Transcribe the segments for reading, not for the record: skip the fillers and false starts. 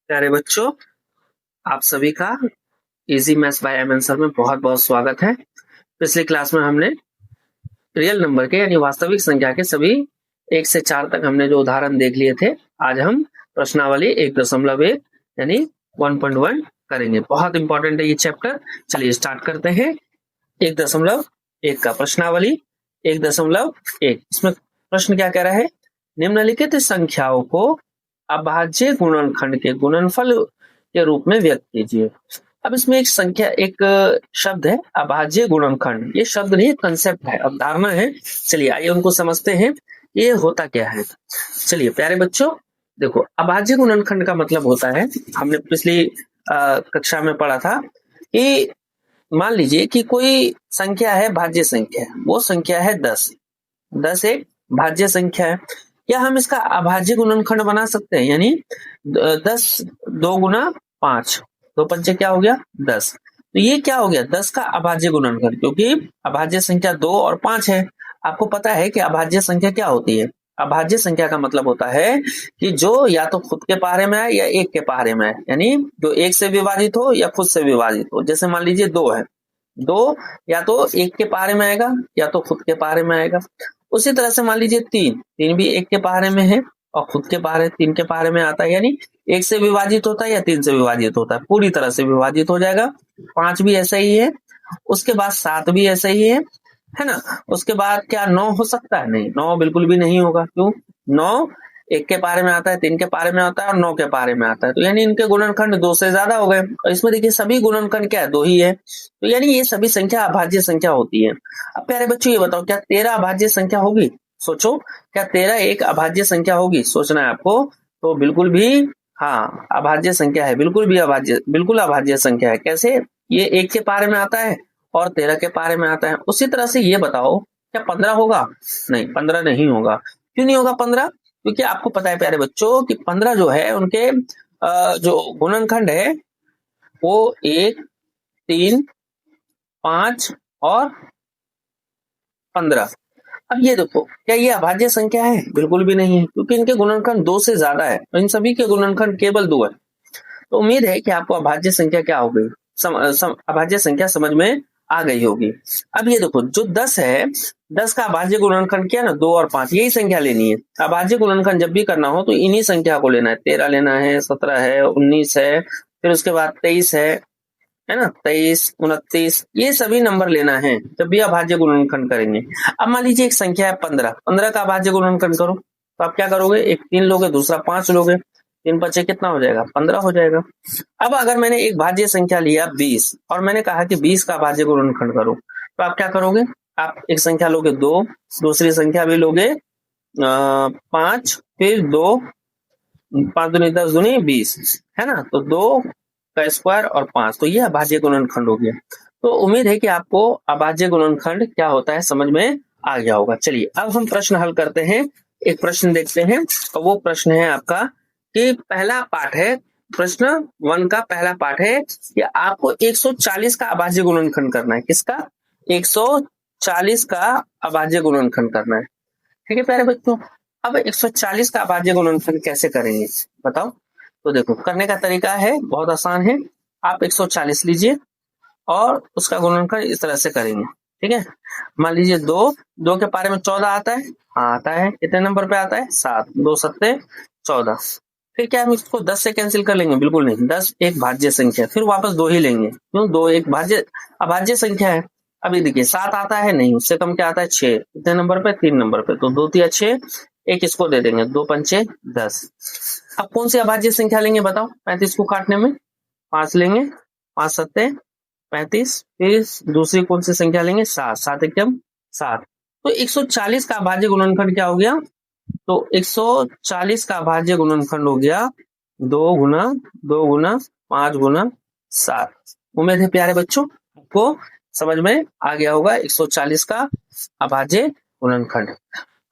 प्यारे बच्चों, आप सभी का easy maths by M sir में बहुत बहुत स्वागत है। पिछली क्लास में हमने रियल नंबर के यानी वास्तविक संख्या के सभी 1 से 4 तक हमने जो उदाहरण देख लिए थे। आज हम प्रश्नावली 1.1 यानी 1.1 करेंगे। बहुत इंपॉर्टेंट है ये चैप्टर। चलिए स्टार्ट करते हैं। 1.1 का प्रश्नावली 1.1। इसमें प्रश्न क्या कह रहा है? निम्नलिखित संख्याओं को अभाज्य गुणनखंड के गुणनफल के रूप में व्यक्त कीजिए। अब इसमें एक शब्द है अभाज्य गुणनखंड। ये शब्द नहीं, कंसेप्ट है, अवधारणा है। चलिए आइए उनको समझते हैं, ये होता क्या है। चलिए प्यारे बच्चों, देखो अभाज्य गुणनखंड का मतलब होता है, हमने पिछली कक्षा में पढ़ा था कि मान लीजिए कि कोई संख्या है भाज्य संख्या, वो संख्या है 10। 10 एक भाज्य संख्या है। क्या हम इसका अभाज्य गुणनखंड बना सकते हैं? यानी 10 2 गुना 5, 2 पंचे क्या हो गया 10। तो ये क्या हो गया 10 का अभाज्य गुणनखंड, क्योंकि अभाज्य संख्या 2 और 5 है। आपको पता है कि अभाज्य संख्या क्या होती है? अभाज्य संख्या का मतलब होता है कि जो या तो खुद के पहाड़े में है या एक के पहाड़े में है, यानी जो एक से विभाजित हो या खुद से विभाजित हो। जैसे मान लीजिए 2 है, 2 या तो एक के पहाड़े में आएगा या तो खुद के पहाड़े में आएगा। उसी तरह से मान लीजिए 3 भी एक के पहाड़े में है और खुद के पहाड़े 3 के पहाड़े में आता है, यानी एक से विभाजित होता है या 3 से विभाजित होता है, पूरी तरह से विभाजित हो जाएगा। 5 भी ऐसा ही है, उसके बाद 7 भी ऐसा ही है ना। उसके बाद क्या 9 हो सकता है? नहीं, 9 बिल्कुल भी नहीं होगा। क्यों? 9 एक के पारे में आता है, 3 के पारे में आता है और 9 के पारे में आता है, तो यानी इनके गुणनखंड 2 से ज्यादा हो गए। और इसमें देखिए सभी गुणनखंड क्या है? 2 ही है, तो यानी ये सभी संख्या अभाज्य संख्या होती है। अब प्यारे बच्चों ये बताओ, क्या 13 अभाज्य संख्या होगी? सोचो, क्या 13 एक अभाज्य संख्या होगी? सोचना है आपको। तो बिल्कुल भी हाँ, अभाज्य संख्या है, बिल्कुल अभाज्य संख्या है। कैसे? ये एक के पारे में आता है और 13 के पारे में आता है। उसी तरह से ये बताओ, क्या 15 होगा? नहीं, 15 नहीं होगा। क्यों नहीं होगा 15? क्योंकि आपको पता है प्यारे बच्चों कि 15 जो है उनके जो गुणनखंड है वो 1, 3, 5 और 15। अब ये देखो, क्या ये अभाज्य संख्या है? बिल्कुल भी नहीं है, क्योंकि इनके गुणनखंड 2 से ज्यादा है और इन सभी के गुणनखंड केवल 2 है। तो उम्मीद है कि आपको अभाज्य संख्या क्या हो गई, अभाज्य संख्या समझ में आ गई होगी। अब ये देखो, जो 10 है, 10 का अभाज्य गुणनखंड क्या है ना, 2 और 5, यही संख्या लेनी है। अभाज्य गुणनखंड जब भी करना हो तो इन्हीं संख्या को लेना है। 13 लेना है, 17 है, 19 है, फिर उसके बाद 23 है ना, 23, 29, ये सभी नंबर लेना है जब भी अभाज्य गुणनखंड करेंगे। अब मान लीजिए एक संख्या है 15, 15 का अभाज्य गुणनखंड करो, तो आप क्या करोगे? एक 3 लोगे, दूसरा 5 लोगे, 3 बचे कितना हो जाएगा? 15 हो जाएगा। अब अगर मैंने एक भाज्य संख्या लिया 20 और मैंने कहा कि 20 का भाज्य गुणनखंड करो, तो आप क्या करोगे? आप एक संख्या लोगे 2, दूसरी संख्या भी लोगे 5, फिर 2, 5 दूनी 10 दूनी 20, है ना। तो 2 का स्क्वायर और 5, तो ये अभाज्य गुणनखंड हो गया। तो उम्मीद है कि आपको अभाज्य गुणनखंड क्या होता है समझ में आ गया होगा। चलिए अब हम प्रश्न हल करते हैं। एक प्रश्न देखते हैं और वो प्रश्न है आपका कि पहला पार्ट है, प्रश्न 1 का पहला पार्ट है कि आपको 140 का अभाज्य गुणनखंड करना है। किसका? 140 का अभाज्य गुणनखंड करना है। ठीक है प्यारे बच्चों, अब 140 का अभाज्य गुणनखंड कैसे करेंगे बताओ? तो देखो, करने का तरीका है बहुत आसान है। आप 140 लीजिए और उसका गुणनखंड इस तरह से करेंगे। ठीक है, मान लीजिए 2 के पारे में 14 आता है। हाँ आता है। कितने नंबर पे आता है? 7, 2 सत्ते 14। फिर क्या हम इसको 10 से कैंसिल कर लेंगे? बिल्कुल नहीं, 10 एक भाज्य संख्या, फिर वापस 2 ही लेंगे। क्यों? 2 एक अभाज्य संख्या है। अभी देखिए 7 आता है नहीं, उससे कम क्या आता है? 6। कितने नंबर पे? 3 नंबर पे, तो 2 3 6, एक इसको दे देंगे, 2 पंचे 10। अब कौन सी अभाज्य संख्या लेंगे बताओ? 35 को काटने में 5 लेंगे, 5 सत्ते 35, फिर दूसरी कौन सी संख्या लेंगे? 7, 7 एकम 7। तो 140 का अभाज्य गुणनखंड क्या हो गया? तो 140 का अभाज्य गुणनखंड हो गया 2 गुना 2 गुना 5 गुना 7। उम्मीद है प्यारे बच्चों आपको समझ में आ गया होगा 140 का अभाज्य गुणनखंड।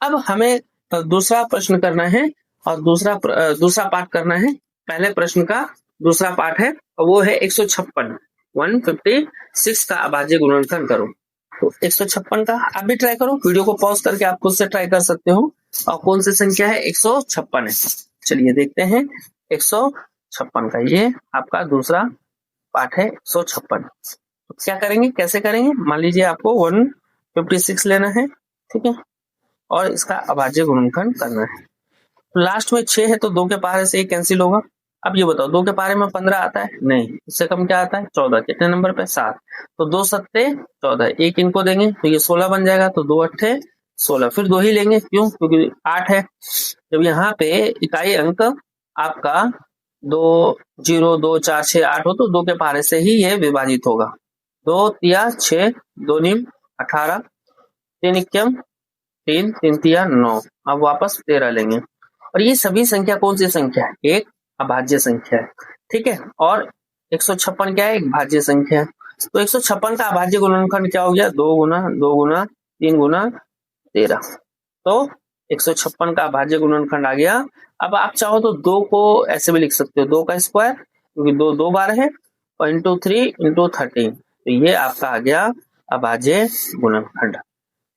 अब हमें दूसरा प्रश्न करना है और दूसरा पार्ट करना है। पहले प्रश्न का दूसरा पार्ट है और वो है 156 का अभाज्य गुणनखंड करो। तो 156 का आप भी ट्राई करो, वीडियो को पॉज करके आप खुद से ट्राई कर सकते हो। और कौन सी संख्या है? 156 है। चलिए देखते हैं 156 156 का, ये आपका दूसरा पार्ट है 156। तो क्या करेंगे, कैसे करेंगे, मान लीजिए आपको 156 लेना है, ठीक है, और इसका अभाज्य गुणनखंड करना है। तो लास्ट में 6 है तो 2 के पारे से 1 कैंसिल होगा। अब ये बताओ 2 के पारे में 15 आता है, नहीं, इससे कम क्या आता है, 14। कितने नंबर पे, 7। तो 2 सत्ते 14, एक इनको देंगे तो ये 16 बन जाएगा। तो 2 अट्ठे 16, फिर 2 ही लेंगे, क्यों, क्योंकि 8 है। जब यहाँ पे इकाई अंक आपका 2 0 2 4 6 8 हो तो 2 के पारे से ही ये विभाजित होगा। 2 तिया 6, 2 निम 18, 3 इक्यम 3, 3 तिया 9। अब वापस 13 लेंगे। और ये सभी संख्या कौन सी संख्या है, एक अभाज्य संख्या है, ठीक है। और 156 क्या है, एक भाज्य संख्या है। तो 156 का अभाज्य गुणनखंड क्या हो गया, 2 गुना 2 गुना 3 गुना 13। तो 156 का अभाज्य गुणनखंड आ गया। अब आप चाहो तो 2 को ऐसे भी लिख सकते हो, 2 का स्क्वायर, क्योंकि 2 2 बार है, और इंटू 3 इंटू 13। तो ये आपका आ गया अभाज्य गुणनखंड।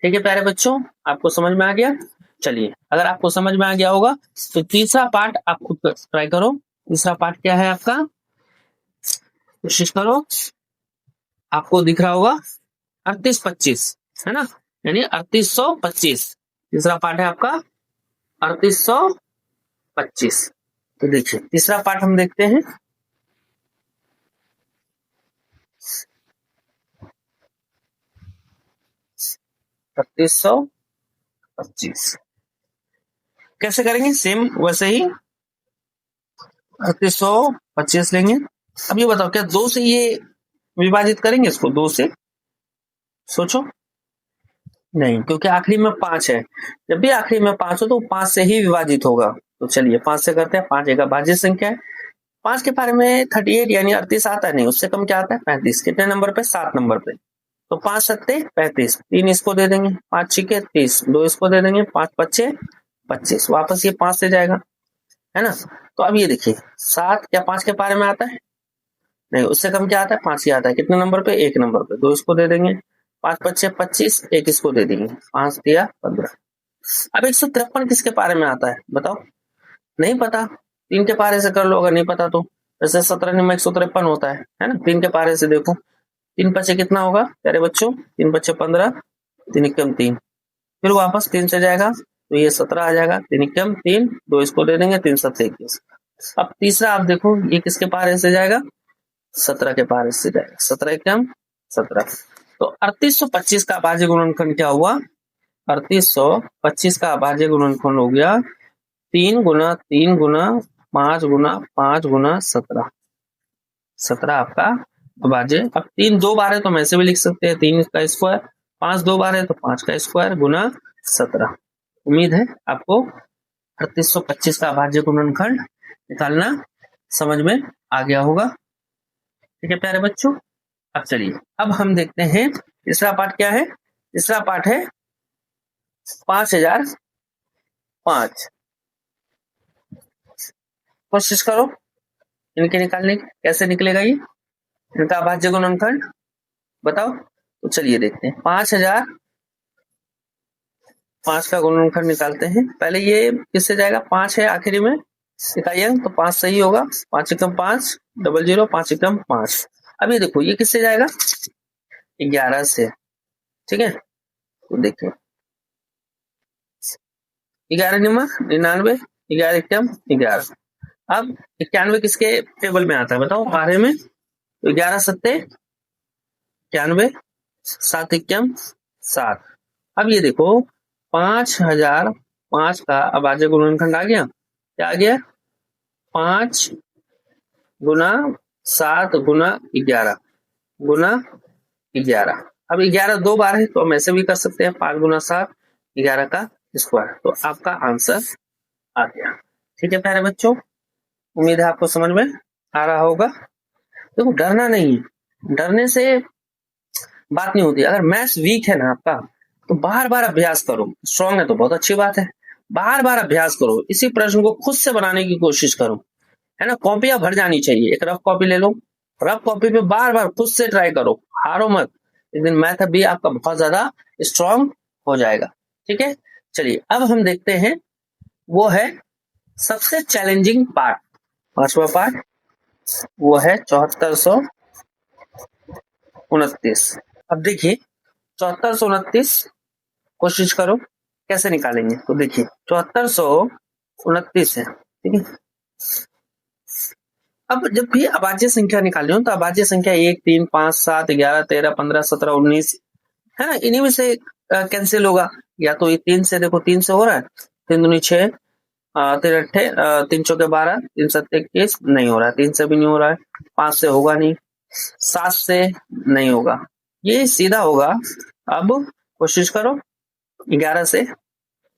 ठीक है प्यारे बच्चों, आपको समझ में आ गया। चलिए, अगर आपको समझ में आ गया होगा तो तीसरा पार्ट आप खुद ट्राई करो। तीसरा पार्ट क्या है आपका, कोशिश करो, आपको दिख रहा होगा 3825, है ना, यानी 3825। तीसरा पार्ट है आपका 3825। तो देखिए तीसरा पार्ट हम देखते हैं। अड़तीस सौ पच्चीस कैसे करेंगे, सेम वैसे ही 3825 लेंगे। अब ये बताओ क्या 2 से ये विभाजित करेंगे इसको, 2 से, सोचो, नहीं, क्योंकि आखिरी में 5 है। जब भी आखिरी में 5 हो तो 5 से ही विभाजित होगा। तो चलिए 5 से करते हैं। 5 एक अभाज्य संख्या है। 5 के बारे में 38 यानी 38 आता नहीं, उससे कम क्या आता है, 35। कितने नंबर पे, 7 नंबर पे। तो 5 सत्ते 35, 3 इसको दे देंगे, 5 छिके 30, 2 इसको दे देंगे, 5 पच्चे 25। वापस ये 5 से जाएगा, है ना। तो अब ये देखिए 7 क्या 5 के पारे में आता है, नहीं, उससे कम क्या आता है, 5 ही आता है। कितने नंबर पे, 1 नंबर पे। 2 इसको दे देंगे, 5 पच्चे 25, 1 इसको दे देंगे, 5 दिया 15। अब 153 किसके पारे में आता है बताओ, नहीं पता, 3 के पारे से कर लो, अगर नहीं पता तो। जैसे 17 में 153 होता है ना। 3 के पारे से देखो, 3 पच्चे कितना होगा प्यारे बच्चों, 3 पच्चे 15, 3 इक्कम 3, फिर वापस 3 से जाएगा तो ये 17 आ जाएगा, 3 इक्कम 3, 2 इसको दे देंगे, 3 सत्ते 21। अब तीसरा आप देखो ये किसके पारे से जाएगा, 17 के पारे से जाएगा, 17 इक्कम 17। तो 3825 का अभाज्य गुणनखंड क्या हुआ, 3825 का अभाज्य गुणनखंड हो गया 3 गुना 3 गुना 5 गुना 5 गुना 17। 17 आपका अभाज्य। अब 3 2 बार है तो हम ऐसे भी लिख सकते हैं, 3 का स्क्वायर, 5 2 बार है तो 5 का स्क्वायर गुना 17। उम्मीद है आपको 3825 का अभाज्य गुणनखंड निकालना समझ में आ गया होगा। ठीक है प्यारे बच्चों, अब चलिए अब हम देखते हैं तीसरा पार्ट क्या है। तीसरा पार्ट है 5005। कोशिश करो इनके निकालने की, कैसे निकलेगा ये, इनका अभाज्य गुणनखंड बताओ। तो चलिए देखते हैं, 5005 का गुणनखंड निकालते हैं। पहले ये किससे जाएगा, 5 है आखिरी में इकाई अंक, तो 5 सही होगा, 5 एकम 5 डबल 0, 5 एकम 5। अब ये देखो ये किससे जाएगा, 11 से, ठीक है। तो देखिए 11 निमक 99, 11 एकम 11। अब 91 किसके टेबल में आता है बताओ, बारह में, तो 11 सत्ते 91, 7 इक्याम 7। अब ये देखो 5005 का अभाज्य गुणनखंड आ गया, क्या आ गया, 5 गुना 7 गुना 11 गुना 11। अब 11 2 बार है तो हम ऐसे भी कर सकते हैं, 5 गुना 7 11 का स्क्वायर। तो आपका आंसर आ गया। ठीक है प्यारे बच्चों, उम्मीद है आपको समझ में आ रहा होगा। देखो डरना नहीं है, डरने से बात नहीं होती। अगर मैथ्स वीक है ना आपका तो बार बार अभ्यास करो, स्ट्रॉन्ग है तो बहुत अच्छी बात है, बार बार अभ्यास करो, इसी प्रश्न को खुद से बनाने की कोशिश करो, है ना। कॉपियां भर जानी चाहिए, एक रफ कॉपी ले लो, रफ कॉपी पे बार बार खुद से ट्राई करो, हारो मत, एक दिन मैथ भी आपका बहुत ज्यादा स्ट्रॉन्ग हो जाएगा। ठीक है, चलिए अब हम देखते हैं वो है सबसे चैलेंजिंग पार्ट, पांचवा पार्ट वो है 7429। अब देखिए 7429 कोशिश करो कैसे निकालेंगे। तो देखिए 7429 है, ठीक है। अब जब भी अभाज्य संख्या निकालनी हो तो अभाज्य संख्या 1, 3, 5, 7, 11, 13, 15, 17, 19 है ना, इन्हीं में से कैंसिल होगा। या तो ये 3 से, देखो 3 से हो रहा है, 3 दूनी 6, 3 अट्ठे 3 चौके 12, 3 सत्ते 21, नहीं हो रहा है। 3 से भी नहीं हो रहा है, 5 से होगा नहीं, 7 से नहीं होगा, ये सीधा होगा। अब कोशिश करो 11 से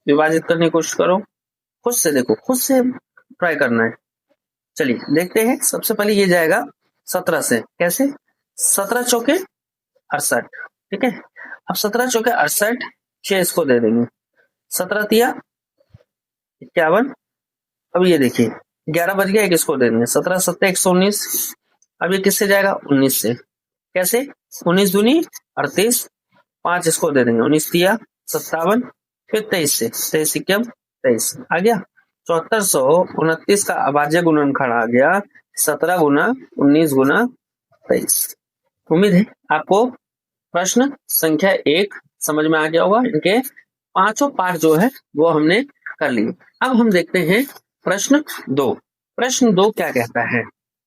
विभाजित करने की कोशिश करो, खुद से देखो, खुद से ट्राई करना है। चलिए देखते हैं। सबसे पहले ये जाएगा 17 से, कैसे? 17 चौके 68, ठीक है। अब 17 चौके 68, 6 इसको दे देंगे, 17 तिया 51। अब ये देखिए 11 बज गया, एक इसको दे देंगे, 17 सत्ते 119। अब ये किससे जाएगा? 19 से, कैसे? 19 दूनी 38, 5 इसको दे देंगे, 19 तिया 57, फिर 23 से, 23 इक्यावन 23 आ गया। 7429 का अभाज्य गुणनखंड आ गया 17 गुना 19 गुना 23। उम्मीद है आपको प्रश्न संख्या 1 समझ में आ गया होगा। इनके पांचों पार्ट जो है वो हमने कर लिए। अब हम देखते हैं प्रश्न 2। प्रश्न 2 क्या कहता है?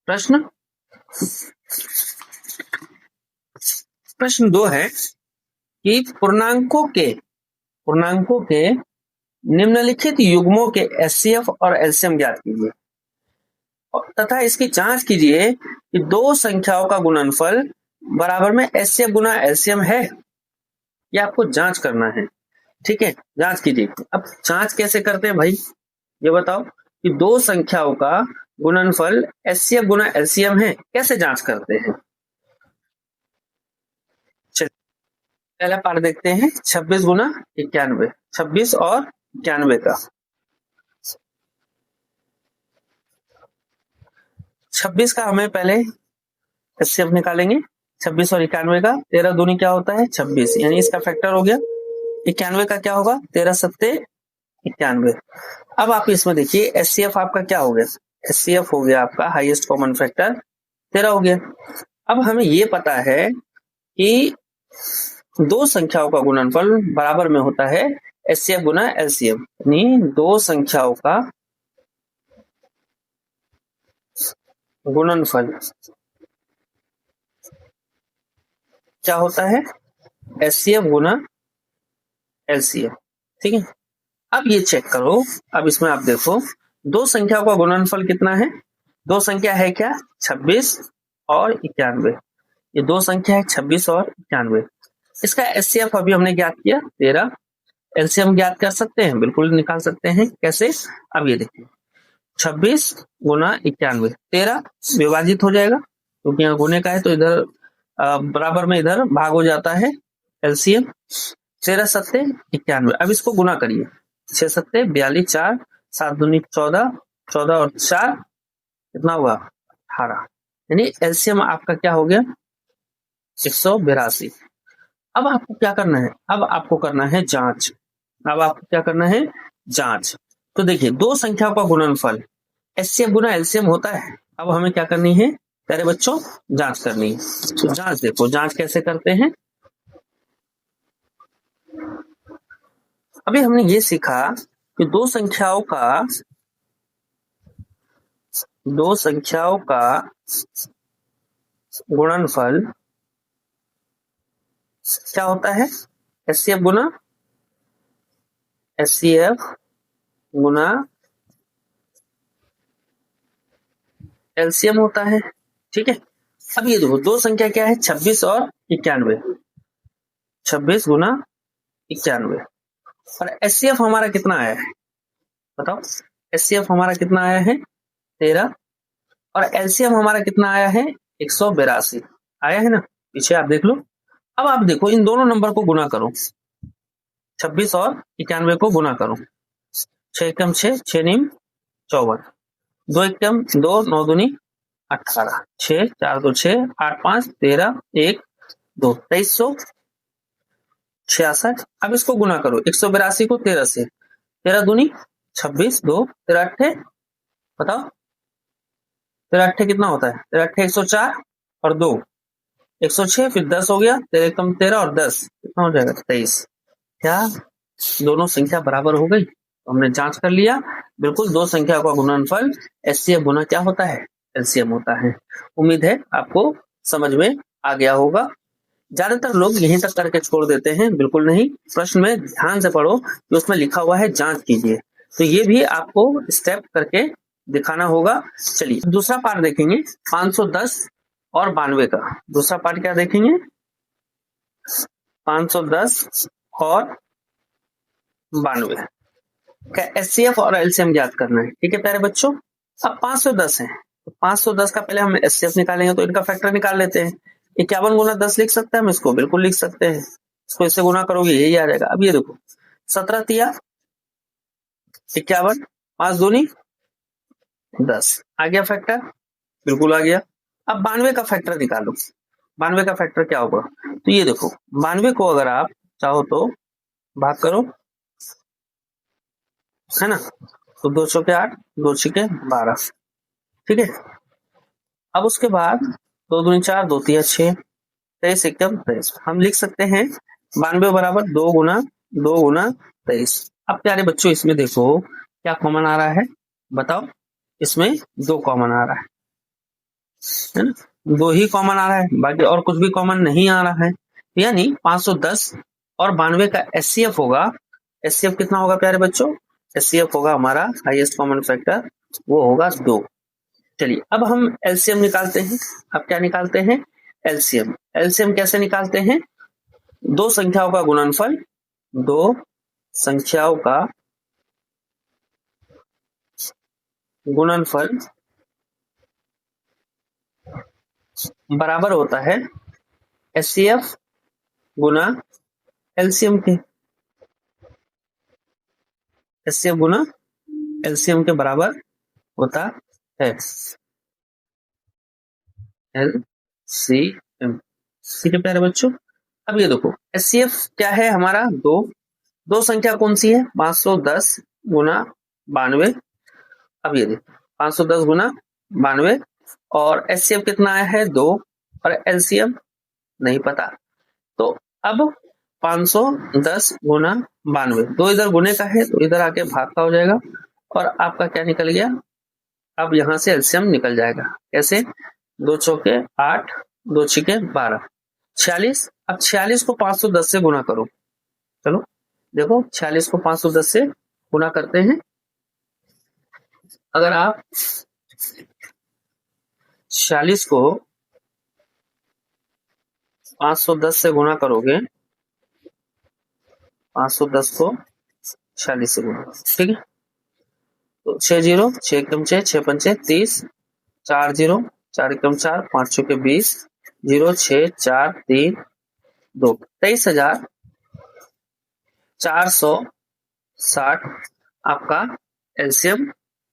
प्रश्न 2 है कि पूर्णांकों के निम्नलिखित युग्मों के एचसीएफ और एलसीएम ज्ञात कीजिए तथा इसकी जांच कीजिए कि दो संख्याओं का गुणनफल बराबर में एचसीएफ गुना एलसीएम है। ये आपको जांच करना है, ठीक है। जांच कीजिए। अब जांच कैसे करते हैं भाई, ये बताओ कि दो संख्याओं का गुणनफल एचसीएफ गुना एलसीएम है, कैसे जांच करते हैं? पहला पार्ट देखते हैं 26 गुना 91, 26 और 91 का। 26 का हमें पहले एचसीएफ निकालेंगे, 26 और 91 का। 13 दूनी क्या होता है? 26, यानी इसका फैक्टर हो गया। 91 का क्या होगा? 13 सत्ते 91। अब आप इसमें देखिए एचसीएफ आपका क्या हो गया? एचसीएफ हो गया आपका हाईएस्ट कॉमन फैक्टर 13 हो गया। अब हमें ये पता है कि दो संख्याओं का गुणनफल बराबर में होता है एचसीएफ गुना एलसीएम, यानी दो संख्याओं का गुणनफल क्या होता है? एचसीएफ गुना एलसीएम, ठीक है। अब ये चेक करो। अब इसमें आप देखो दो संख्याओं का गुणनफल कितना है? दो संख्या है क्या? 26 और 91। ये दो संख्या है 26 और 91। इसका एचसीएफ अभी हमने ज्ञात किया 13। एलसीएम ज्ञात कर सकते हैं, बिल्कुल निकाल सकते हैं। कैसे? अब ये देखिए 26 गुना 91, 13 विभाजित हो जाएगा क्योंकि यहाँ गुने का है तो इधर बराबर में इधर भाग हो जाता है। एलसीएम 13 सत्ते 91। अब इसको गुना करिए, 6 सत्ते 42, 4 7 दूनी 14, 14 और 4 कितना हुआ? 18। यानी एलसीएम आपका क्या हो गया? 182। अब आपको क्या करना है? अब आपको करना है जांच। अब आपको क्या करना है? जांच। तो देखिए दो संख्याओं का गुणनफल एचसीएफ गुना एलसीएम होता है। अब हमें क्या करनी है प्यारे बच्चों? जांच करनी है। तो जांच देखो, जांच कैसे करते हैं। अभी हमने ये सीखा कि दो संख्याओं का गुणनफल क्या होता है? एचसीएफ गुना एलसीएम होता है, ठीक है। अब ये देखो दो संख्या क्या है? 26 और 91। 26 गुना 91 और एचसीएफ हमारा कितना आया है बताओ? एचसीएफ हमारा कितना आया है? 13 और एलसीएम हमारा कितना आया है? 182 आया है ना, पीछे आप देख लो। अब आप देखो इन दोनों नंबर को गुना करो, 26 और 91 को गुना करो। 6 एकम 6, 6 नीम 54, 2 एकम 2, 9 दूनी 18, 6 4 2 6, 8 5 13, 1 2 2366। अब इसको गुना करो 182 को 13 से, 13 दूनी 26, 2 13 अट्ठे बताओ तेरह अट्ठे कितना होता है, तेरह अट्ठे 104 और 2 106, फिर 10 हो गया, तेरह एकदम 13 और 10 कितना हो जाएगा 23। क्या दोनों संख्या बराबर हो गई? तो हमने जांच कर लिया, बिल्कुल दो संख्या का गुणनफल एचसीएफ गुना क्या होता है, एलसीएम होता है। उम्मीद है आपको समझ में आ गया होगा। ज्यादातर लोग यहीं तक करके छोड़ देते हैं, बिल्कुल नहीं, प्रश्न में ध्यान से पढ़ो कि उसमें लिखा हुआ है जांच कीजिए, तो ये भी आपको स्टेप करके दिखाना होगा। चलिए दूसरा पार्ट देखेंगे 510 और 92 का। दूसरा पार्ट क्या देखेंगे, 510 और 92 का एचसीएफ और एलसीएम ज्ञात करना है। ठीक है प्यारे बच्चों, अब 510 है तो 510 का पहले हम एचसीएफ निकालेंगे, तो इनका फैक्टर निकाल लेते हैं। 51 गुना 10 लिख सकते हैं हम इसको, बिल्कुल लिख सकते हैं, इसको इससे गुना करोगे यही आ जाएगा। अब ये देखो 17 तिया 51, 5 दूनी 10, आ गया फैक्टर, बिल्कुल आ गया। अब 92 का फैक्टर निकालो, 92 का फैक्टर क्या होगा, तो ये देखो 92 को अगर आप चाहो तो भाग करो, है ना, तो 2 चौके 8, 2 छिके 12, ठीक है। अब उसके बाद 2 दूनी 4, 2 तिया 6, 23 एकम 23, हम लिख सकते हैं 92 बराबर 2 गुना 23। अब प्यारे बच्चों इसमें देखो क्या कॉमन आ रहा है, बताओ, इसमें 2 कॉमन आ रहा है ना, 2 ही कॉमन आ रहा है, बाकी और कुछ भी कॉमन नहीं आ रहा है। यानी 510 और 92 का एचसीएफ होगा, एचसीएफ कितना होगा प्यारे बच्चों, एचसीएफ होगा हमारा हाईएस्ट कॉमन फैक्टर, वो होगा 2। चलिए अब हम एलसीएम निकालते हैं। अब क्या निकालते हैं, एलसीएम। एलसीएम कैसे निकालते हैं, दो संख्याओं का गुणनफल, दो संख्याओं का गुणनफल बराबर होता है एचसीएफ गुना एलसीएम के, एचसीएफ गुना एलसीएम के बराबर होता है एलसीएम। ठीक है प्यारे बच्चों, अब ये देखो एचसीएफ क्या है हमारा, दो संख्या कौन सी है, 510 गुना 92। अब ये देखो 510 गुना 92 और एचसीएफ कितना आया है 2 और एलसीएम नहीं पता, तो अब 510 गुना 92, 2 इधर गुने का है तो इधर आके भाग का हो जाएगा और आपका क्या निकल गया, अब यहां से एलसीएम निकल जाएगा। कैसे, 2 चौके 8, 2 छिके 12, 46। अब 46 को 510 से गुना करो, चलो देखो 46 को 510 से गुना करते हैं। अगर आप 46 को 510 से गुना करोगे, 510 को 46 से गुना, ठीक है, तो 6 जीरो 6 एकम 6, 6 पंचे 30, 4 जीरो 4 एकम 4, 5 चौके 20, 0 6 4 3 2, 23,460 आपका एलसीएम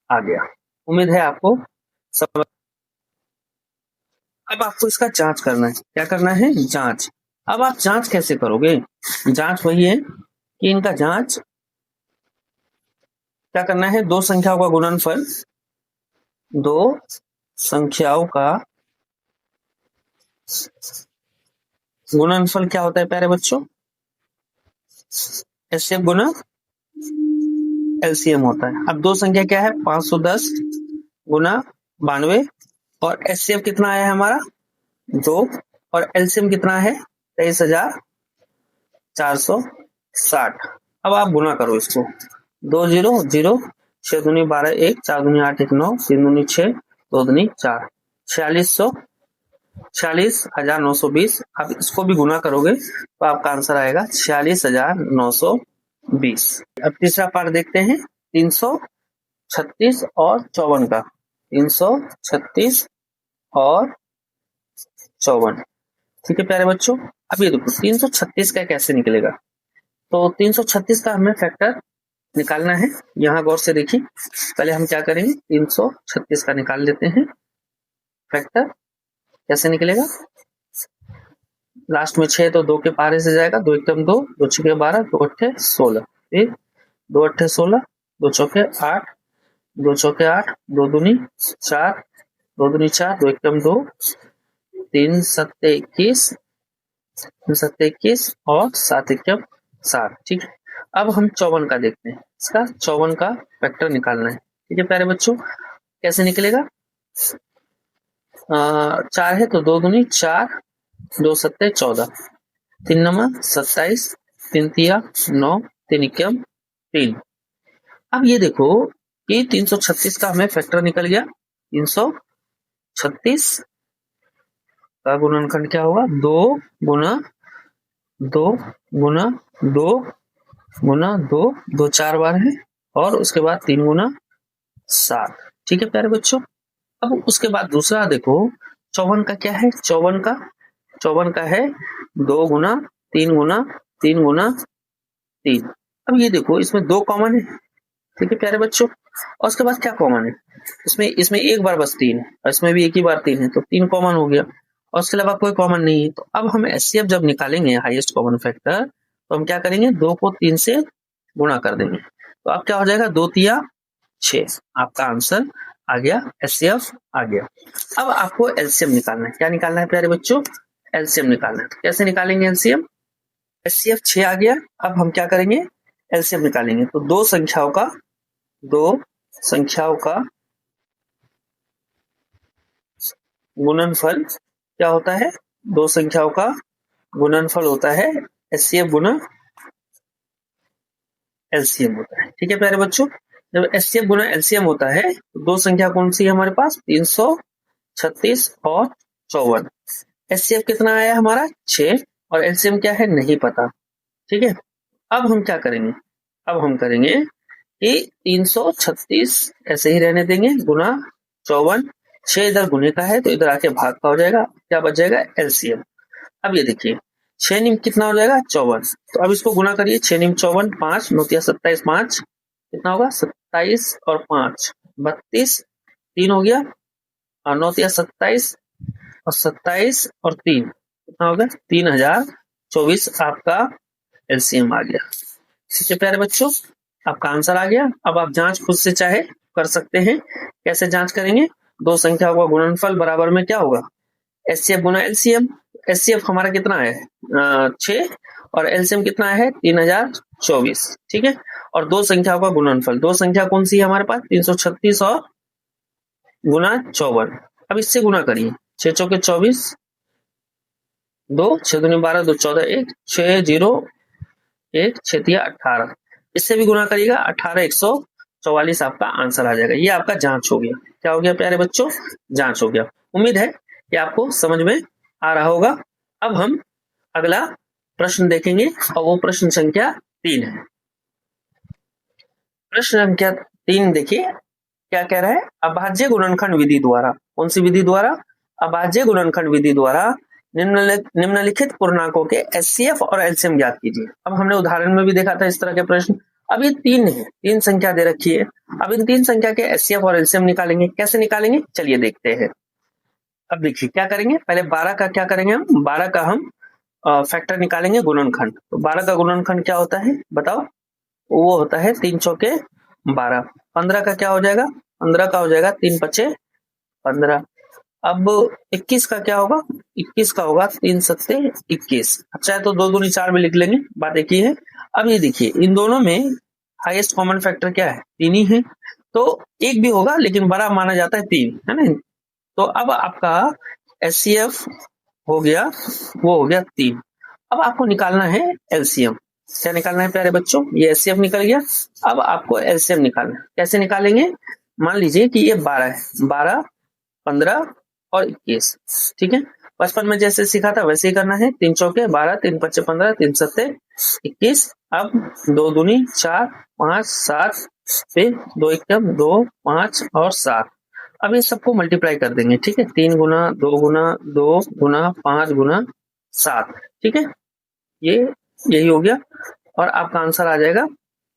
आ गया। उम्मीद है आपको समझ। अब आपको इसका जांच करना है, क्या करना है, जांच। अब आप जांच कैसे करोगे, जांच वही है कि इनका जांच क्या करना है, दो संख्याओं का गुणनफल, दो संख्याओं का गुणनफल क्या होता है प्यारे बच्चों, एचसीएफ गुना एलसीएम होता है। अब दो संख्या क्या है, 510 गुना 92 और एचसीएफ कितना आया है हमारा 2 और एलसीएम कितना है 23,460। अब आप गुना करो इसको, 2 जीरो 0, 6 दूनी 12 1, 4 दूनी 8 1 9, 3 दूनी 6, 2 दूनी 4, 46,920। आप इसको भी गुना करोगे तो आपका आंसर आएगा 46,920। अब तीसरा पार्ट देखते हैं 336 और 54 का, 336 और 54। ठीक है प्यारे बच्चों, अब ये देखो 336 का कैसे निकलेगा, तो 336 का हमें फैक्टर निकालना है। यहाँ गौर से देखिए, पहले हम क्या करेंगे, 336 का निकाल लेते हैं फैक्टर। कैसे निकलेगा, लास्ट में 6 तो 2 के पारे से जाएगा, 2 एकम 2, 2 छिके 12, 2 अट्ठे 16, फिर 2 अट्ठे 16, 2 चौके 8, 2 चौके 8, 2 दूनी 4, 2 दूनी 4, 2 एकम 2, 3 सत्ते 21, 3 सत्ते 21 और 7 एकम 7। ठीक है, अब हम 54 का देखते हैं। इसका 54 का वेक्टर निकालना है। ठीक है प्यारे बच्चों, कैसे निकलेगा? 4 है तो 2 दूनी 4, 2 सत्ते 14, 3 नमा 27, 3 तिया 9, 3 एकम 3। अब ये देखो कि 336 का हमें फैक्टर निकल गया। 336 का गुणनखंड क्या होगा? 2 गुना 2 गुना 2 गुना 2, 2 4 बार है और उसके बाद 3 गुना 7। ठीक है प्यारे बच्चों, अब उसके बाद दूसरा देखो 54 का क्या है? 54 का है 2 गुना 3 गुना 3 गुना 3। अब ये देखो इसमें 2 कॉमन है। ठीक है प्यारे बच्चों, और उसके बाद क्या कॉमन है? इसमें एक बार बस 3 है और इसमें भी एक ही बार 3 है, तो 3 कॉमन हो गया और उसके अलावा कोई कॉमन नहीं है। तो अब हम एचसीएफ जब निकालेंगे हाईएस्ट कॉमन फैक्टर, तो हम क्या करेंगे? 2 को 3 से गुणा कर देंगे, तो अब क्या हो जाएगा? 2 तिया 6। आपका आंसर आ गया, एचसीएफ आ गया। अब आपको एलसीएम निकालना है। क्या निकालना है प्यारे बच्चों? एलसीएम निकालना है। तो कैसे निकालेंगे एलसीएम? एचसीएफ 6 आ गया। अब हम क्या करेंगे? एलसीएम निकालेंगे। तो दो संख्याओं का गुणनफल क्या होता है? दो संख्याओं का गुणनफल होता है एचसीएफ गुना एलसीएम होता है। ठीक है प्यारे बच्चों, जब एचसीएफ गुना एलसीएम होता है तो दो संख्या कौन सी है हमारे पास? 336 और 54। एचसीएफ कितना आया हमारा? 6 और एलसीएम क्या है? नहीं पता। ठीक है, अब हम क्या करेंगे? अब हम करेंगे कि 336 ऐसे ही रहने देंगे गुना 54। 6 इधर गुने का है तो इधर आके भाग का हो जाएगा, क्या बच जाएगा? एलसीएम। अब ये देखिए 6 निम कितना हो जाएगा? 54। तो अब इसको गुना करिए, 6 निम 54, 5 9 27, 5 कितना होगा? 27 और 5 32, 3 हो गया और 9 27 और 27 और 3 कितना हो गया? 3024 आपका एलसीएम आ गया। ठीक है प्यारे बच्चों, आपका आंसर आ गया। अब आप जांच खुद से चाहे कर सकते हैं। कैसे जांच करेंगे? दो संख्याओं का गुणनफल बराबर में क्या होगा? एचसीएफ गुना एलसीएम। एचसीएफ हमारा कितना है? 6 और एलसीएम कितना है? 3024। ठीक है, और दो संख्याओं का गुणनफल, दो संख्या कौन सी है हमारे पास? 336 और गुना 54। अब इससे गुना करिए, 6 चौके 24, 2 6 दूनी 12, 2 14, 1 6 0 1 6 तिया 18। इससे भी गुना करिएगा, 18 144 आपका आंसर आ जाएगा। ये आपका जांच हो गया। क्या हो गया प्यारे बच्चों? जांच हो गया। उम्मीद है कि आपको समझ में आ रहा होगा। अब हम अगला प्रश्न देखेंगे और वो प्रश्न संख्या 3 है। प्रश्न संख्या 3 देखिए क्या कह रहा है? अभाज्य गुणनखंड विधि द्वारा, कौन सी विधि द्वारा? अभाज्य गुणनखंड विधि द्वारा निम्नलिखित पूर्णांकों के एचसीएफ और एलसीएम ज्ञात कीजिए। अब हमने उदाहरण में भी देखा था इस तरह के प्रश्न। अब ये 3 है, 3 संख्या दे रखी है। अब इन 3 संख्या के एचसीएफ और एलसीएम निकालेंगे। कैसे निकालेंगे? चलिए देखते हैं। अब देखिए क्या करेंगे, पहले 12 का क्या करेंगे? हम 12 का हम फैक्टर निकालेंगे गुणनखंड। तो 12 का गुणनखंड क्या होता है बताओ? वो होता है 3 चौके 12। 15 का क्या हो जाएगा? 15 का हो जाएगा 3 पचे 15। अब 21 का क्या होगा? 21 का होगा 3 सत्ते 21। अच्छा है तो 2 दूनी 4 में लिख लेंगे, बात एक ही है। अब ये देखिए इन दोनों में हाईएस्ट कॉमन फैक्टर क्या है? 3 ही है, तो एक भी होगा लेकिन बड़ा माना जाता है 3, है ना? तो अब आपका एचसीएफ हो गया, वो हो गया 3। अब आपको निकालना है एलसीएम। क्या निकालना है प्यारे बच्चों? ये एचसीएफ निकल गया। अब आपको एलसीएम निकालना है। कैसे निकालेंगे? मान लीजिए कि ये 12 है, 12 15 और 21। ठीक है, बचपन में जैसे सीखा था वैसे ही करना है। 3 चौके 12, 3 पच्चे 15, 3 सत्ते 21। अब 2 दूनी 4 5 7, फिर 2 एकम 2 5 और 7। अब ये सबको मल्टीप्लाई कर देंगे। ठीक है, 3 गुना 2 गुना 2 गुना 5 गुना 7। ठीक है, ये यही हो गया और आपका आंसर आ जाएगा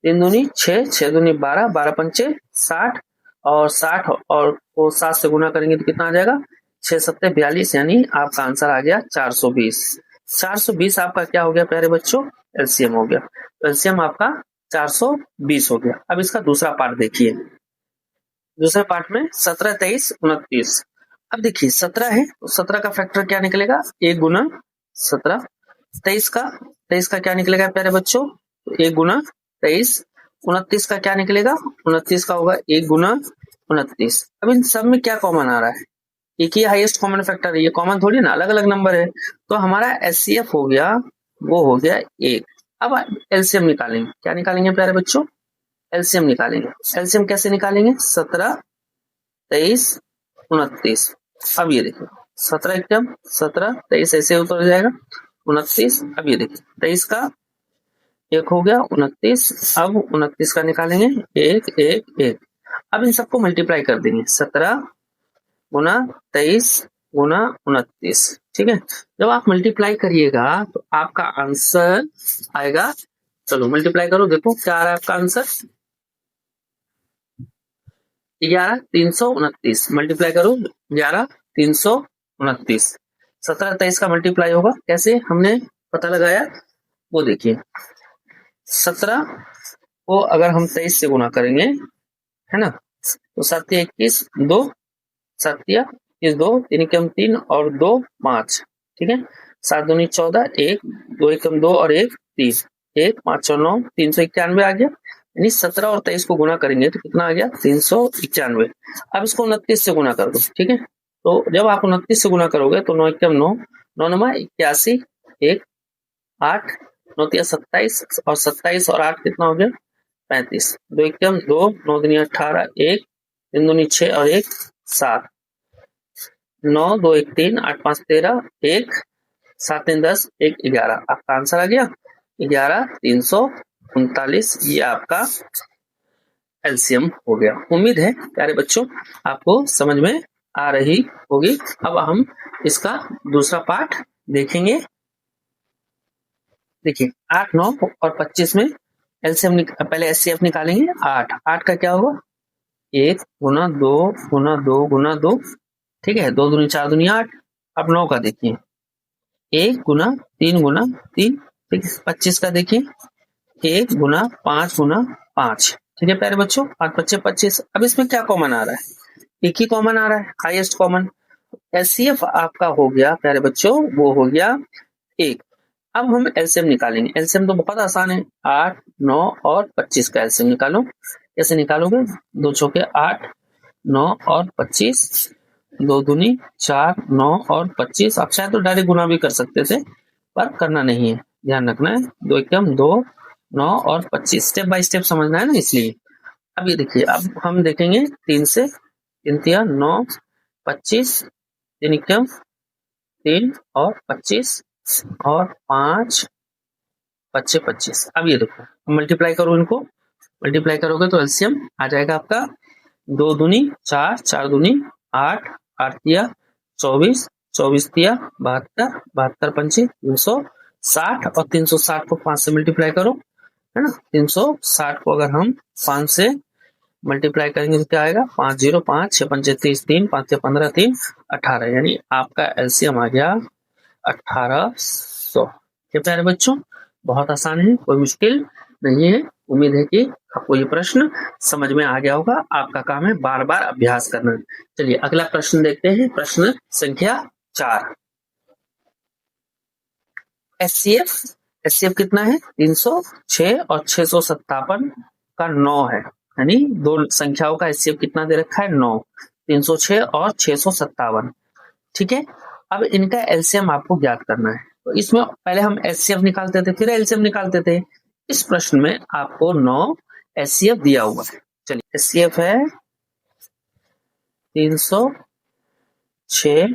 3 दूनी 6, 6 दूनी 12, 12 पंचे 60 और 60 और को 7 से गुना करेंगे तो कितना आ जाएगा? 6 सत्ते 42, यानी आपका आंसर आ गया 420। 420 आपका क्या हो गया प्यारे बच्चों? एलसीएम हो गया। तो एलसीएम आपका 420 हो गया। अब इसका दूसरा पार्ट देखिए। दूसरे पार्ट में 17 23 29 अब देखिए 17 है तो 17 का फैक्टर क्या निकलेगा, 1 गुना 17। 23 का क्या निकलेगा प्यारे बच्चों, 1 गुना 23। 29 का क्या निकलेगा, 29 का होगा 1 गुना 29। अब इन सब में क्या कॉमन आ रहा है, एक ही हाईएस्ट कॉमन फैक्टर है, ये कॉमन थोड़ी ना, अलग अलग नंबर है। तो हमारा एचसीएफ हो गया, वो हो गया 1। अब एलसीएम निकालेंगे, क्या निकालेंगे प्यारे बच्चों, एलसीएम निकालेंगे। एलसीएम कैसे निकालेंगे, 17, 23, 29। अब ये देखिए 17 एकदम 17, 23 ऐसे उतर जाएगा, 29। अब ये देखिए 23 का 1 हो गया 29। अब 29 का निकालेंगे 1 1 1। अब इन सबको मल्टीप्लाई कर देंगे, 17 गुना 23 गुना 29। ठीक है, जब आप मल्टीप्लाई करिएगा तो आपका आंसर आएगा, चलो मल्टीप्लाई करो, देखो क्या आ रहा है आपका आंसर, 11,329। मल्टीप्लाई करो 11,329। 17 23 का मल्टीप्लाई होगा, कैसे हमने पता लगाया वो देखिए, 17 को अगर हम 23 से गुना करेंगे, है ना, तो 7 21 2, 7 21 2, 3 एकम 3 और 2 5। ठीक है, 7 दूनी 14, 1 2 एकम 2 और 1 3, 1 5 और 9 391 आ गया। यानी 17 और 23 को गुना करेंगे तो कितना आ गया, 391। अब इसको 29 से गुना कर दो। ठीक है, तो जब आप 29 से गुना करोगे तो 9 एकम 9, 9 नमा 81, 1 8, 9 तिया 27 और 27 और 8 कितना हो गया 35, 2 एकम 2, 9 दूनी 18, 1 3 दूनी 6 और 1 7, 9 2 1 3, 8 5 13, 1 7 3 10, 1 11। आपका आंसर आ गया 11,339। ये आपका एलसीएम हो गया। उम्मीद है प्यारे बच्चों आपको समझ में आ रही होगी। अब हम इसका दूसरा पार्ट देखेंगे। देखिए 8 9 और 25 में एलसीएम पहले एचसीएफ निकालेंगे। 8 का क्या होगा, 1 गुना 2 गुना 2 गुना 2। ठीक है, 2 दूनी 4 दूनी 8। अब 9 का देखिए, 1 गुना 3 गुना 3। ठीक है, 25 का देखिए 1 गुना 5 गुना 5। ठीक है प्यारे बच्चों, 5 25 25। अब इसमें क्या कॉमन आ रहा है, एक ही कॉमन आ रहा है, हाईएस्ट कॉमन। एचसीएफ आपका हो गया प्यारे बच्चों, वो हो गया 1। अब हम एलसीएम निकालेंगे। एलसीएम तो बहुत आसान है, 8 9 और 25 का एलसीएम निकालो। कैसे निकालोगे, 2 चौके 8 9 और 25, 2 दूनी 4 9 और 25। आप चाहे तो डायरेक्ट गुना भी कर सकते थे, पर करना नहीं है, ध्यान रखना है। 2 एकम 2 9 और 25, स्टेप बाय स्टेप समझना है ना, इसलिए। अब ये देखिए, अब हम देखेंगे 3 से, 3 तिया 9 25, 3 एकम 3 और 25 और 5 25 25। अब ये देखो मल्टीप्लाई करो, इनको मल्टीप्लाई करोगे तो एलसीएम आ जाएगा आपका 2 दूनी 4, 4 दूनी 8, 8 तिया 24, 24 तिया 72, 72 पंचे 360 और 360 को 5 से मल्टीप्लाई करो, है ना। 360 को अगर हम 5 से मल्टीप्लाई करेंगे तो क्या आएगा, 5 0 5 6 पंचे 30 3 5 से 15 3 18। यानी आपका एलसीएम आ गया 1800। क्या प्यारे बच्चों, बहुत आसान है, कोई मुश्किल नहीं है। उम्मीद है कि आपको ये प्रश्न समझ में आ गया होगा। आपका काम है बार बार अभ्यास करना। चलिए अगला प्रश्न देखते हैं, प्रश्न संख्या 4। एचसीएफ कितना है, 306 और 657 का 9 है, यानी दो संख्याओं का एचसीएफ कितना दे रखा है, 9, 306 और 657। ठीक है, अब इनका एलसीएम आपको ज्ञात करना है। तो इसमें पहले हम एचसीएफ निकालते थे, फिर एलसीएम निकालते थे। इस प्रश्न में आपको 9 एचसीएफ दिया हुआ है। चलिए एचसीएफ है 306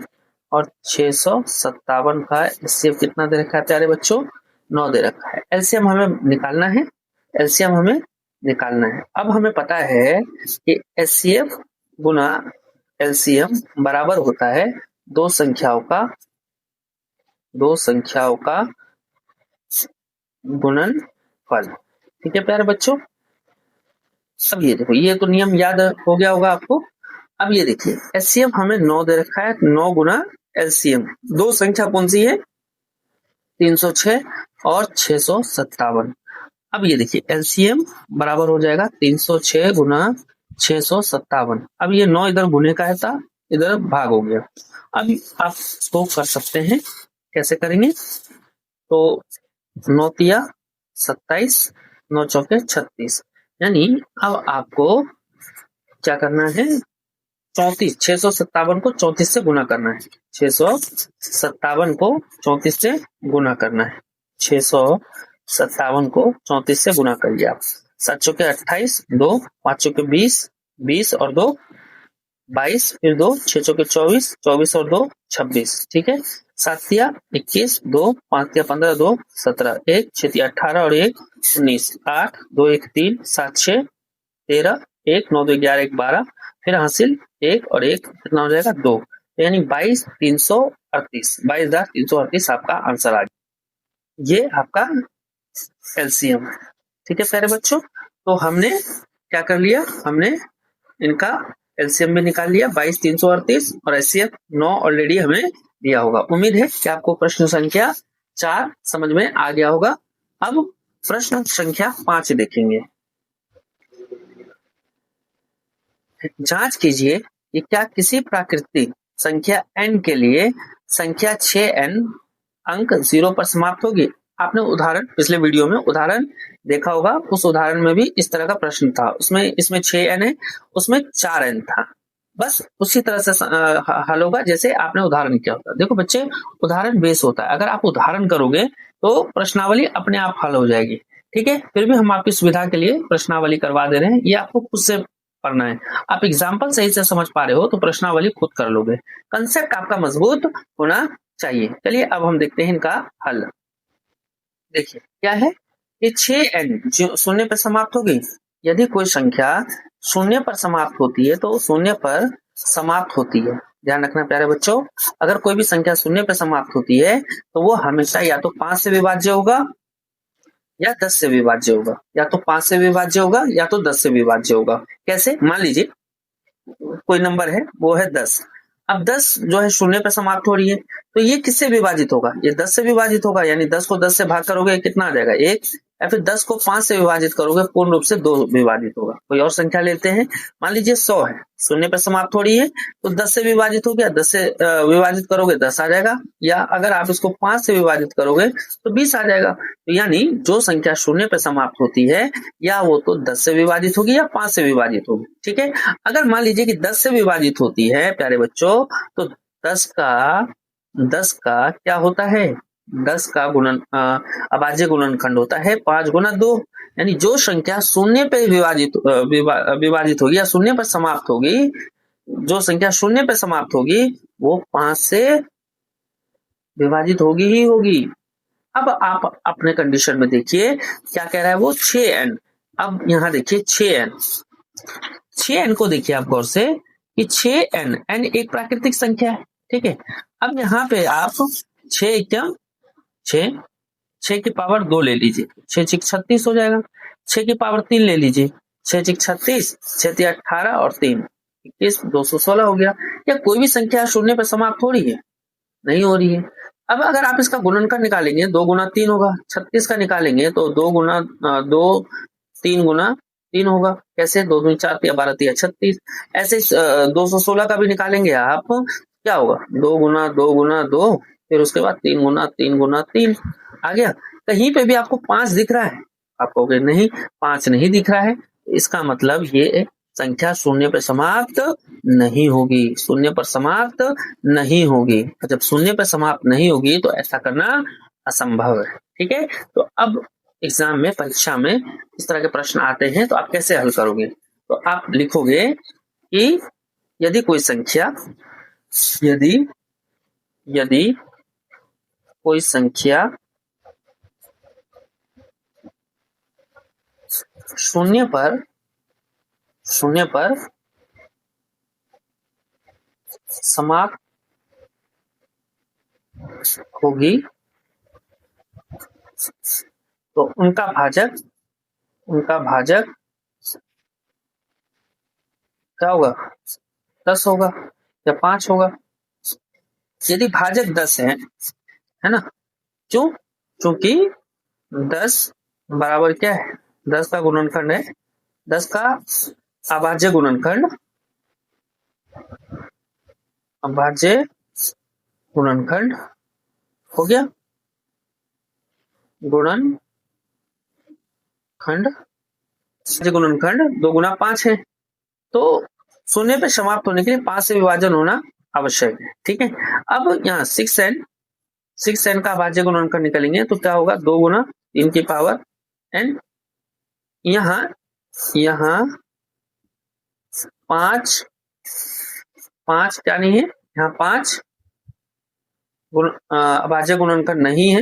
और 657 का एचसीएफ कितना दे रखा है प्यारे बच्चों, 9 दे रखा है। एलसीएम हमें निकालना है, एलसीएम हमें निकालना है। अब हमें पता है कि एचसीएफ गुना एलसीएम बराबर होता है दो संख्याओं का गुणनफल। ठीक है प्यारे बच्चों, अब ये देखो, ये तो नियम याद हो गया होगा आपको। अब ये देखिए एचसीएफ हमें 9 दे रखा है, 9 गुना एलसीएम, दो संख्या कौन सी है, 306 और 657। अब ये देखिए एलसीएम बराबर हो जाएगा 306 गुना 657। अब ये 9 इधर गुने का था, इधर भाग हो गया। अब आप इसको कर सकते हैं, कैसे करेंगे? तो 9 तिया 27, 9 चौके 36, यानी अब आपको क्या करना है? 34, 657 को 34 से गुना करना है। 657 को 34 से गुना करना है। 657 को 34 से गुना करिए आप। 7 चौके 28, 2 5 चौके 20, 20 और 2 22, फिर 2 6 चौके 24, 24 और 2 26, ठीक है। 7 तिया 21, 2 5 तिया 15, 2 17, 1 6 तिया 18 और 1 19, 8 2 1 3 7 6 13, 1 9 2 11 1 12, फिर हासिल 1 और 1 कितना हो जाएगा? 2, यानी 22,338, 22,338 आपका आंसर आ गया। ये आपका एलसीएम है, ठीक है प्यारे बच्चों। तो हमने क्या कर लिया? हमने इनका एलसीएम भी निकाल लिया 22,338 और एचसीएफ 9 ऑलरेडी हमें दिया होगा। उम्मीद है कि आपको प्रश्न संख्या 4 समझ में आ गया होगा। अब प्रश्न संख्या 5 देखेंगे। जांच कीजिए कि क्या किसी प्राकृतिक संख्या n के लिए संख्या 6n अंक 0 पर समाप्त होगी। आपने उदाहरण पिछले वीडियो में उदाहरण देखा होगा, उस उदाहरण में भी इस तरह का प्रश्न था। उसमें इसमें 6n है, उसमें 4n था। बस उसी तरह से हल होगा जैसे आपने उदाहरण किया होता। देखो बच्चे, उदाहरण बेस होता है। अगर आप उदाहरण करोगे तो प्रश्नावली अपने आप हल हो जाएगी, ठीक है। फिर भी हम आपकी सुविधा के लिए प्रश्नावली करवा दे रहे हैं, ये आपको खुद से पढ़ना है। आप एग्जाम्पल सही से समझ पा रहे हो तो प्रश्नावली खुद कर लोगे। कंसेप्ट आपका मजबूत होना चाहिए। चलिए अब हम देखते हैं इनका हल। देखिए क्या है, ये 6n जो शून्य पर समाप्त होगी। यदि कोई संख्या शून्य पर समाप्त होती है तो शून्य पर समाप्त होती है। ध्यान रखना प्यारे बच्चों, अगर कोई भी संख्या शून्य पर समाप्त होती है तो वो हमेशा या तो 5 से विभाज्य होगा या 10 से विभाज्य होगा, या तो 5 से विभाज्य होगा या तो 10 से विभाज्य होगा। कैसे? मान लीजिए कोई नंबर है, वो है 10। अब 10 जो है शून्य पे समाप्त हो रही है, तो ये किससे विभाजित होगा? ये 10 से विभाजित होगा, यानी 10 को 10 से भाग करोगे कितना आ जाएगा? 1। या फिर 10 को 5 से विभाजित करोगे पूर्ण रूप से 2 विभाजित होगा। कोई और संख्या लेते हैं, मान लीजिए 100 है, शून्य पे समाप्त हो रही है, तो 10 से विभाजित हो गया, 10 से विभाजित करोगे 10 आ जाएगा, या अगर आप इसको 5 से विभाजित करोगे तो 20 आ जाएगा। तो यानी जो संख्या शून्य पे समाप्त होती है या वो तो 10 से विभाजित होगी या 5 से विभाजित होगी, ठीक है। अगर मान लीजिए कि 10 से विभाजित होती है प्यारे बच्चों, तो 10 का क्या होता है? 10 का अभाज्य गुणनखंड होता है 5 गुना 2, यानी जो संख्या शून्य पे विभाजित होगी या शून्य पर समाप्त होगी, जो संख्या शून्य पे समाप्त होगी वो 5 से विभाजित होगी ही होगी। अब आप अपने कंडीशन में देखिए क्या कह रहा है वो, 6n। अब यहाँ देखिए 6n को देखिए आप गौर से कि 6n n एक प्राकृतिक संख्या है, ठीक है। अब यहाँ पे आप 6 की पावर 2 ले लीजिए, 6 6 36 हो जाएगा। 6 की पावर 3 ले लीजिए, 6 6 36, 6 3 18 और 3 21, 216 हो गया। या कोई भी संख्या शून्य पर समाप्त हो रही है? नहीं हो रही है। अब अगर आप इसका गुणनखंड निकालेंगे 2 गुना 3 होगा, 36 का निकालेंगे तो 2 गुना 2 3 गुना 3 होगा। कैसे? 2 दूनी 4 तिया 12 तिया 36। ऐसे 216 का भी निकालेंगे आप, क्या होगा? 2 गुना 2 गुना 2, फिर उसके बाद 3 गुना 3 गुना 3 आ गया। कहीं पे भी आपको 5 दिख रहा है? आप कहोगे नहीं 5 नहीं दिख रहा है, इसका मतलब ये संख्या शून्य पर समाप्त नहीं होगी, शून्य पर समाप्त नहीं होगी। जब शून्य पर समाप्त नहीं होगी तो ऐसा करना असंभव है, ठीक है। तो अब एग्जाम में, परीक्षा में इस तरह के प्रश्न आते हैं तो आप कैसे हल करोगे? तो आप लिखोगे कि यदि कोई संख्या यदि कोई संख्या शून्य पर समाप्त होगी तो उनका भाजक क्या होगा? 10 होगा या 5 होगा। यदि भाजक 10 है ना, क्योंकि 10 बराबर क्या है? 10 का गुणनखंड है, 10 का अभाज्य गुणनखंड अभाज्य गुणनखंड हो गया, गुणनखंड, गुणनखंड 2 गुना 5 है, तो शून्य पे समाप्त होने के लिए 5 से विभाजन होना आवश्यक है। ठीक है, अब यहाँ 6n का अभाज्य गुणनखंड निकलेंगे तो क्या होगा, 2 गुना 3 की पावर n, यहाँ 5 क्या नहीं है, यहाँ 5 अभाज्य गुणनखंड नहीं है,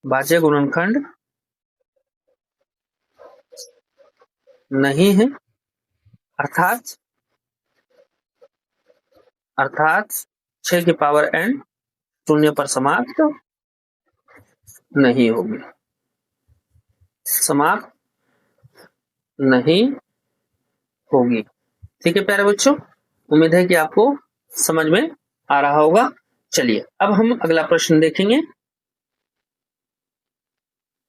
भाज्य गुणनखंड नहीं है, अर्थात 6 की पावर n शून्य पर समाप्त नहीं होगी, समाप्त नहीं होगी। ठीक है प्यारे बच्चों, उम्मीद है कि आपको समझ में आ रहा होगा। चलिए अब हम अगला प्रश्न देखेंगे।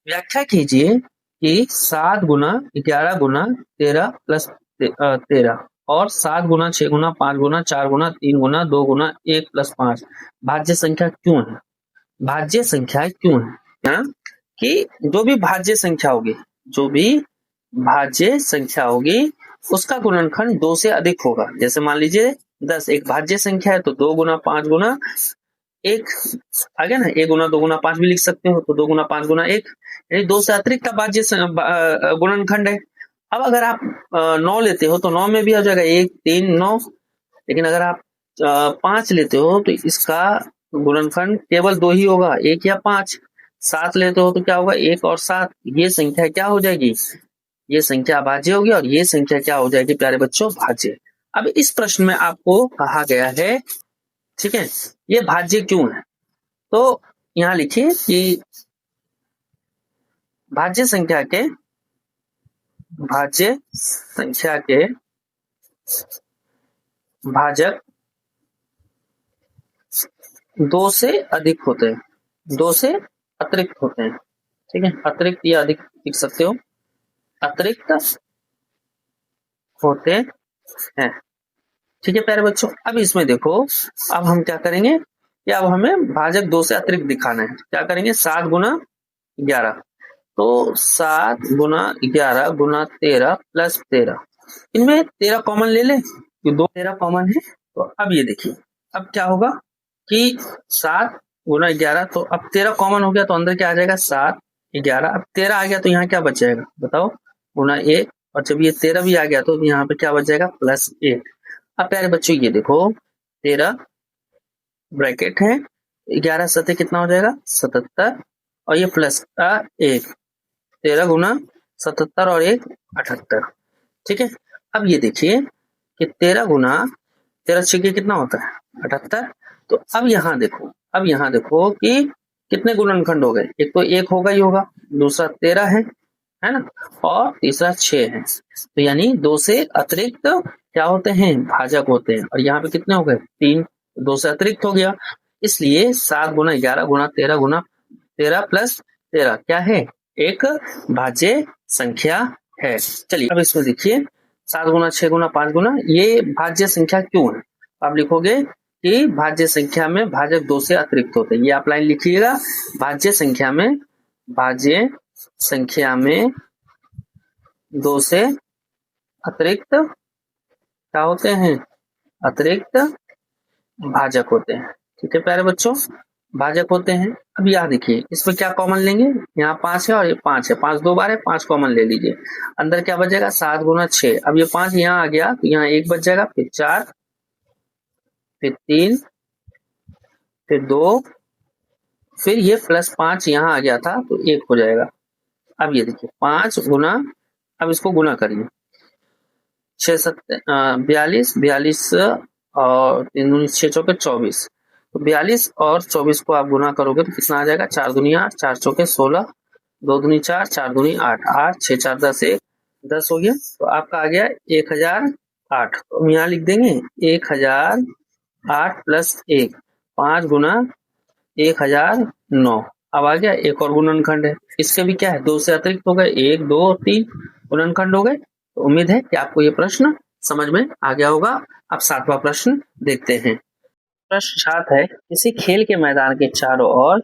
व्याख्या कीजिए कि 7 गुना 11 गुना 13 प्लस 13 और 7 गुना 6 गुना 5 गुना 4 गुना 3 गुना 2 गुना 1 प्लस 5 भाज्य संख्या क्यों है। भाज्य संख्या क्यों है ना, कि जो भी भाज्य संख्या होगी उसका गुणनखंड 2 से अधिक होगा। जैसे मान लीजिए 10 एक भाज्य संख्या है तो 2 गुना 5 गुना 1 आ गया ना, 1 गुना 2 गुना 5 भी लिख सकते हो, तो 2 गुना 5 गुना 1 यानी 2 से अतिरिक्त भाज्य गुणनखंड है। अब अगर आप 9 लेते हो तो 9 में भी हो जाएगा 1 3 9, लेकिन अगर आप 5 लेते हो तो इसका गुणनखंड केवल 2 ही होगा, 1 या 5। 7 लेते हो तो क्या होगा, 1 और 7, ये संख्या क्या हो जाएगी, ये संख्या भाज्य होगी और ये संख्या क्या हो जाएगी प्यारे बच्चों, भाज्य। अब इस प्रश्न में आपको कहा गया है, ठीक है, ये भाज्य क्यों है, तो यहां लिखिए कि भाज्य संख्या के भाजक 2 से अधिक होते हैं, 2 से अतिरिक्त होते हैं। ठीक है, अतिरिक्त या अधिक लिख सकते हो, अतिरिक्त होते हैं। ठीक है प्यारे बच्चों, अब इसमें देखो, अब हम क्या करेंगे कि अब हमें भाजक 2 से अतिरिक्त दिखाना है। क्या करेंगे, 7 गुना 11, तो 7 गुना 11 गुना 13 प्लस 13, इनमें 13 कॉमन ले ले, 2 13 कॉमन है। तो अब ये देखिए, अब क्या होगा कि 7 गुना 11, तो अब 13 कॉमन हो गया तो अंदर क्या आ जाएगा, 7 11, अब 13 आ गया तो यहाँ क्या बच जाएगा बताओ, गुना 1, और जब ये 13 भी आ गया तो यहाँ पे क्या बच जाएगा, प्लस 1। अब प्यारे बच्चों ये देखो, 13 ब्रैकेट है, 11 सतह कितना हो जाएगा 77, और ये प्लस का 1, 13 गुना 77 और 1 78। ठीक है, अब ये देखिए कि 13 गुना 13 छक्के कितना होता है 78। तो अब यहाँ देखो कि कितने गुणनखंड हो गए, एक तो 1 होगा ही होगा, दूसरा 13 है ना, और तीसरा 6 है, तो यानी 2 से अतिरिक्त क्या होते हैं, भाजक होते हैं। और यहाँ पे कितने हो गए 3, 2 से अतिरिक्त हो गया, इसलिए 7 गुना 11 गुना 13 गुना 13 प्लस 13 क्या है, एक भाज्य संख्या है। चलिए अब इसमें देखिए, 7 गुना 6 गुना 5 गुना, ये भाज्य संख्या क्यों है, आप लिखोगे कि भाज्य संख्या में भाजक 2 से अतिरिक्त होते हैं। ये आप लाइन लिखिएगा, भाज्य संख्या में 2 से अतिरिक्त क्या होते हैं, अतिरिक्त भाजक होते हैं। ठीक है प्यारे बच्चों, भाजक होते हैं। अब यहाँ देखिए, इसमें क्या कॉमन लेंगे, यहाँ 5 है और ये 5 है, 5 2 बार है, 5 कॉमन ले लीजिए, अंदर क्या बचेगा 7 गुना 6, अब ये 5 यहाँ आ गया तो यहाँ 1 बच जाएगा, फिर 4, फिर 3, फिर 2, फिर ये प्लस 5 यहाँ आ गया था तो 1 हो जाएगा। अब ये देखिए 5 गुना, अब इसको गुना करिए, 6 7 42, 42 और 3 दूनी 6 चौके 24, तो 42 और 24 को आप गुना करोगे तो कितना आ जाएगा, 4 दूनी 8, 4 चौके 16, 2 दूनी 4, 4 दूनी 8, 8 6 4 10, 1 10 हो गया, तो आपका आ गया 1008। तो हम यहाँ लिख देंगे 1008 प्लस 1, 5 गुना 1009। अब आ गया एक और गुणनखंड है, इसके भी क्या है, 2 से अतिरिक्त हो गए, 1 2 3 गुणनखंड हो गए। तो उम्मीद है कि आपको ये प्रश्न समझ में आ गया होगा। अब 7वां प्रश्न देखते हैं। प्रश्न 7 है, किसी खेल के मैदान के चारों ओर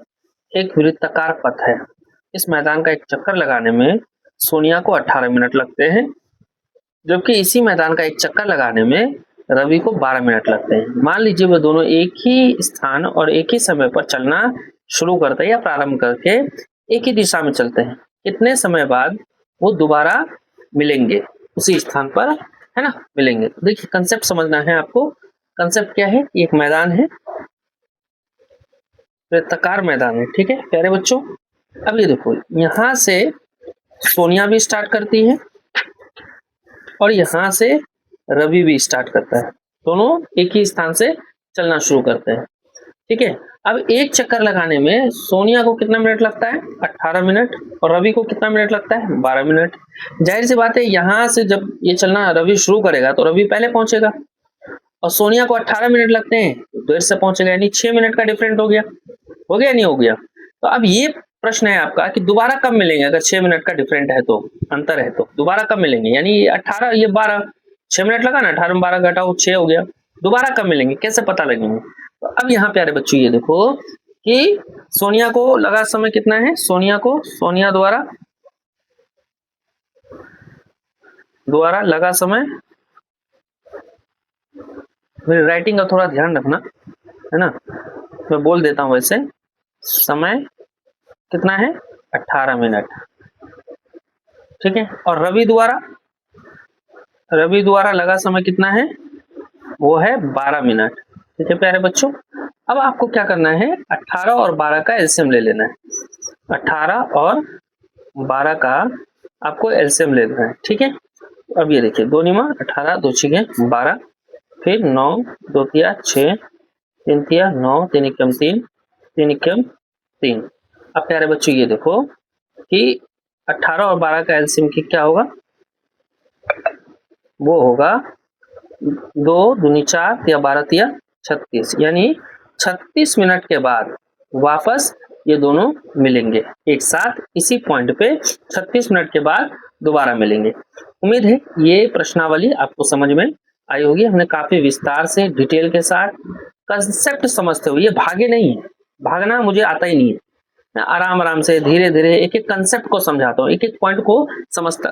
एक वृत्ताकार पथ है। इस मैदान का एक चक्कर लगाने में सोनिया को 18 मिनट लगते हैं, जबकि इसी मैदान का एक चक्कर लगाने में रवि को 12 मिनट लगते हैं। मान लीजिए वे दोनों एक ही स्थान और एक ही समय पर चलना शुरू करते हैं या प्रारंभ करके एक ही दिशा में चलते हैं। कितने समय बाद वो दोबारा मिलेंगे उसी स्थान पर, है ना, मिलेंगे। देखिए कंसेप्ट समझना है आपको। कंसेप्ट क्या है? एक मैदान है, वृत्ताकार मैदान है, ठीक है प्यारे बच्चों। अब ये देखो, यहाँ से सोनिया भी स्टार्ट करती है और यहाँ से रवि भी स्टार्ट करता है। दोनों एक ही स्थान से चलना शुरू करते हैं, ठीक है। अब एक चक्कर लगाने में सोनिया को कितना मिनट लगता है? 18 मिनट। और रवि को कितना मिनट लगता है? 12 मिनट। जाहिर सी बात है, यहाँ से जब ये चलना रवि शुरू करेगा तो रवि पहले पहुंचेगा और सोनिया को 18 मिनट लगते हैं तो देर से पहुंचेगा, यानी 6 मिनट का डिफरेंट हो गया। हो गया नहीं हो गया? तो अब ये प्रश्न है आपका कि दोबारा कब मिलेंगे? अगर 6 मिनट का डिफरेंट है तो, अंतर है तो दोबारा कब मिलेंगे? यानी ये 18 ये 12, 6 मिनट लगा ना, 18 में 12 घटाओ 6 हो गया। दोबारा कब मिलेंगे? कैसे पता लगेंगे? तो अब यहाँ प्यारे बच्चों ये देखो कि सोनिया को लगा समय कितना है? सोनिया द्वारा लगा समय, मेरी राइटिंग का थोड़ा ध्यान रखना, है ना, मैं बोल देता हूं। वैसे समय कितना है? 18 मिनट, ठीक है। और रवि द्वारा लगा समय कितना है? वो है 12 मिनट, ठीक है प्यारे बच्चों। अब आपको क्या करना है? 18 और 12 का एलसीएम ले लेना है। 18 और 12 का आपको एलसीएम ले लेना है, ठीक है। अब ये देखिए, 2 निमा 18, 2 छिके 12, फिर 9, 2 तिया 6, 3 तिया 9, 3 एकम 3, 3 एकम 3। अब प्यारे बच्चों ये देखो कि 18 और 12 का एलसीएम की क्या होगा? वो होगा 2 दूनी 4 तिया 12 तिया 36, यानी 36 मिनट के बाद वापस ये दोनों मिलेंगे एक साथ इसी पॉइंट पे। 36 मिनट के बाद दोबारा मिलेंगे। उम्मीद है ये प्रश्नावली आपको समझ में आई होगी। हमने काफी विस्तार से डिटेल के साथ कंसेप्ट समझते हुए, ये भागे नहीं है, भागना मुझे आता ही नहीं है, मैं आराम आराम से धीरे धीरे एक एक कंसेप्ट को समझाता हूँ, एक एक पॉइंट को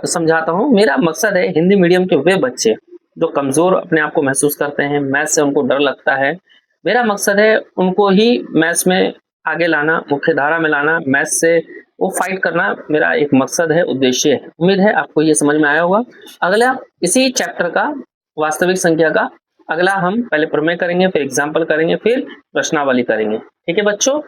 समझाता हूँ। मेरा मकसद है हिंदी मीडियम के वे बच्चे जो कमजोर अपने आप को महसूस करते हैं, मैथ्स से उनको डर लगता है, मेरा मकसद है उनको ही मैथ्स में आगे लाना, मुख्य धारा में लाना, मैथ्स से वो फाइट करना मेरा एक मकसद है, उद्देश्य है। उम्मीद है आपको ये समझ में आया होगा। अगला इसी चैप्टर का वास्तविक संख्या का अगला हम पहले प्रमेय करेंगे, फिर एग्जाम्पल करेंगे, फिर प्रश्नावली करेंगे, ठीक है बच्चों।